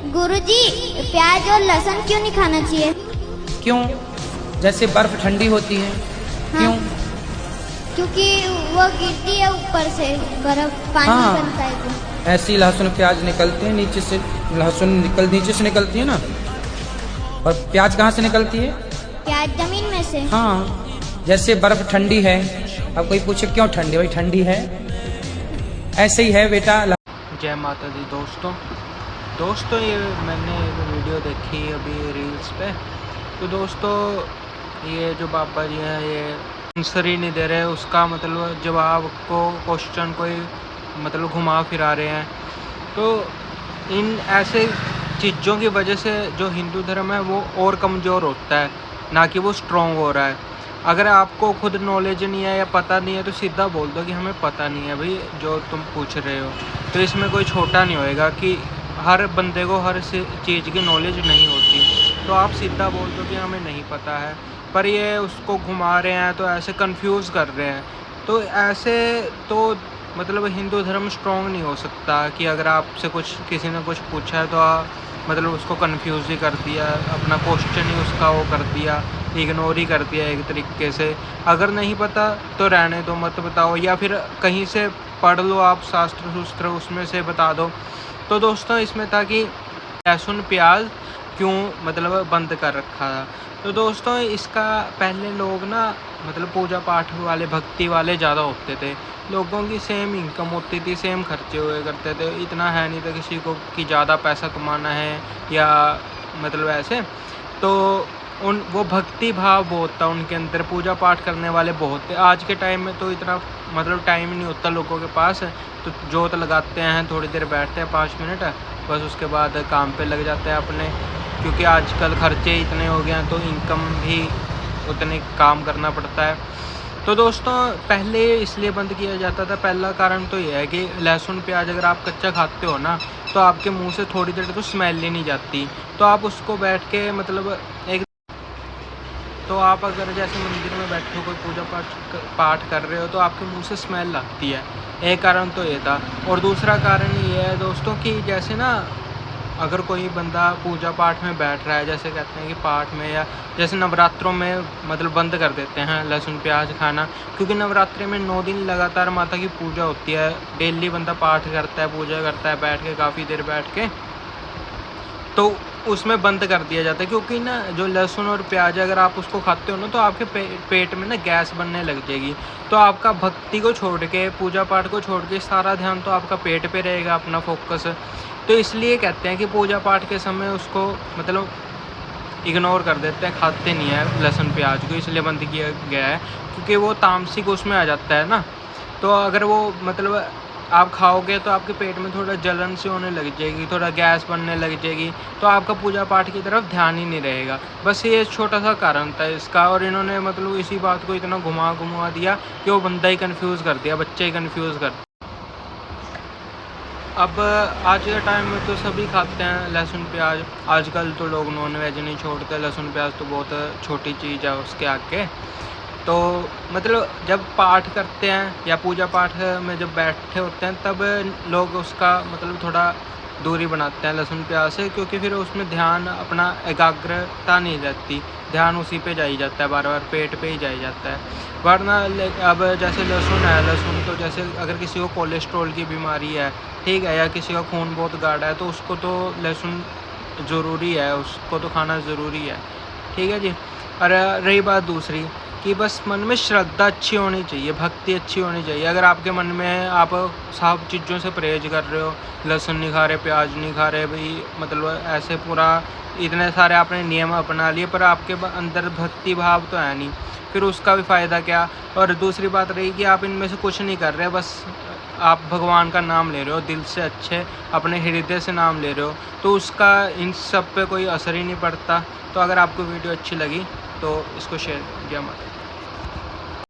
गुरुजी, प्याज और लहसुन क्यों नहीं खाना चाहिए? क्यों? जैसे बर्फ ठंडी होती है। हाँ। क्यों? क्योंकि वो गिरती है ऊपर से, बर्फ पानी हाँ। बनता है तो। ऐसे ही लहसुन प्याज निकलते हैं नीचे से, नीचे से निकलती है ना। और प्याज कहाँ से निकलती है? प्याज जमीन में से। हाँ, जैसे बर्फ ठंडी है। अब कोई पूछे क्यों ठंडी? भाई ठंडी है, ऐसे ही है बेटा। जय माता दी दोस्तों, ये मैंने एक वीडियो देखी अभी रील्स पे। तो दोस्तों, ये जो बाबा जी हैं ये आंसर ही नहीं दे रहे, उसका मतलब जवाब को क्वेश्चन कोई मतलब घुमा फिरा रहे हैं। तो इन ऐसे चीज़ों की वजह से जो हिंदू धर्म है वो और कमज़ोर होता है, ना कि वो स्ट्रॉन्ग हो रहा है। अगर आपको खुद नॉलेज नहीं है या पता नहीं है तो सीधा बोल दो कि हमें पता नहीं है भाई, जो तुम पूछ रहे हो। तो इसमें कोई छोटा नहीं होएगा कि हर बंदे को हर चीज़ की नॉलेज नहीं होती, तो आप सीधा बोल दो कि हमें नहीं पता है। पर ये उसको घुमा रहे हैं, तो ऐसे कंफ्यूज कर रहे हैं। तो ऐसे तो मतलब हिंदू धर्म स्ट्रॉन्ग नहीं हो सकता कि अगर आपसे कुछ किसी ने कुछ पूछा है तो मतलब उसको कंफ्यूज ही कर दिया, अपना क्वेश्चन ही उसका वो कर दिया, इग्नोर ही कर दिया एक तरीके से। अगर नहीं पता तो रहने दो, मत बताओ, या फिर कहीं से पढ़ लो आप, शास्त्र उसमें से बता दो। तो दोस्तों, इसमें था कि लहसुन प्याज क्यों मतलब बंद कर रखा था। तो दोस्तों, इसका पहले लोग ना मतलब पूजा पाठ वाले, भक्ति वाले ज़्यादा होते थे। लोगों की सेम इनकम होती थी, सेम खर्चे हुए करते थे। इतना है नहीं था किसी को कि ज़्यादा पैसा कमाना है या मतलब ऐसे। तो वो भक्ति भाव बहुत था उनके अंदर, पूजा पाठ करने वाले बहुत थे। आज के टाइम में तो इतना मतलब टाइम नहीं होता लोगों के पास, तो जोत लगाते हैं, थोड़ी देर बैठते हैं 5 मिनट, बस उसके बाद काम पे लग जाते हैं अपने। क्योंकि आजकल खर्चे इतने हो गए हैं तो इनकम भी उतने काम करना पड़ता है। तो दोस्तों, पहले इसलिए बंद किया जाता था, पहला कारण तो ये है कि लहसुन प्याज अगर आप कच्चा खाते हो ना तो आपके मुंह से थोड़ी देर तो स्मेल ही नहीं जाती। तो आप उसको बैठ के मतलब एक, तो आप अगर जैसे मंदिर में बैठे हो, कोई पूजा पाठ कर रहे हो, तो आपके मुंह से स्मेल लगती है। एक कारण तो ये था। और दूसरा कारण ये है दोस्तों कि जैसे ना अगर कोई बंदा पूजा पाठ में बैठ रहा है, जैसे कहते हैं कि पाठ में, या जैसे नवरात्रों में मतलब बंद कर देते हैं लहसुन प्याज खाना, क्योंकि नवरात्रि में 9 दिन लगातार माता की पूजा होती है। डेली बंदा पाठ करता है, पूजा करता है बैठ के, काफ़ी देर बैठ के, तो उसमें बंद कर दिया जाता है। क्योंकि ना जो लहसुन और प्याज अगर आप उसको खाते हो ना तो आपके पेट में ना गैस बनने लग जाएगी। तो आपका भक्ति को छोड़ के, पूजा पाठ को छोड़ के सारा ध्यान तो आपका पेट पे रहेगा, अपना फोकस। तो इसलिए कहते हैं कि पूजा पाठ के समय उसको मतलब इग्नोर कर देते हैं, खाते नहीं है लहसुन प्याज को, इसलिए बंद किया गया है। क्योंकि वो तामसिक उसमें आ जाता है ना। तो अगर वो मतलब आप खाओगे तो आपके पेट में थोड़ा जलन सी होने लग जाएगी, थोड़ा गैस बनने लग जाएगी, तो आपका पूजा पाठ की तरफ ध्यान ही नहीं रहेगा। बस ये छोटा सा कारण था इसका, और इन्होंने मतलब इसी बात को इतना घुमा दिया कि वो बंदा ही कन्फ्यूज़ कर दिया, बच्चे ही कन्फ्यूज़ कर। अब आज के टाइम में तो सभी खाते हैं लहसुन प्याज। आजकल तो लोग नॉन वेज नहीं छोड़ते, लहसुन प्याज तो बहुत छोटी चीज़ है उसके आगे। तो मतलब जब पाठ करते हैं या पूजा पाठ में जब बैठे होते हैं तब लोग उसका मतलब थोड़ा दूरी बनाते हैं लहसुन प्याज से, क्योंकि फिर उसमें ध्यान अपना एकाग्रता नहीं रहती, ध्यान उसी पे जाई जाता है, बार बार पेट पे ही जाई जाता है। वरना अब जैसे लहसुन है, लहसुन तो जैसे अगर किसी को कोलेस्ट्रॉल की बीमारी है, ठीक है, या किसी का खून बहुत गाढ़ा है, तो उसको तो लहसुन ज़रूरी है, उसको तो खाना ज़रूरी है, ठीक है जी। और रही बात दूसरी कि बस मन में श्रद्धा अच्छी होनी चाहिए, भक्ति अच्छी होनी चाहिए। अगर आपके मन में आप सब चीज़ों से परहेज कर रहे हो, लहसुन नहीं खा रहे, प्याज नहीं खा रहे भाई, मतलब ऐसे पूरा इतने सारे आपने नियम अपना लिए, पर आपके अंदर भक्ति भाव तो है नहीं, फिर उसका भी फ़ायदा क्या। और दूसरी बात रही कि आप इनमें से कुछ नहीं कर रहे, बस आप भगवान का नाम ले रहे हो दिल से, अच्छे अपने हृदय से नाम ले रहे हो, तो उसका इन सब पे कोई असर ही नहीं पड़ता। तो अगर आपको वीडियो अच्छी लगी तो इसको शेयर किया मत।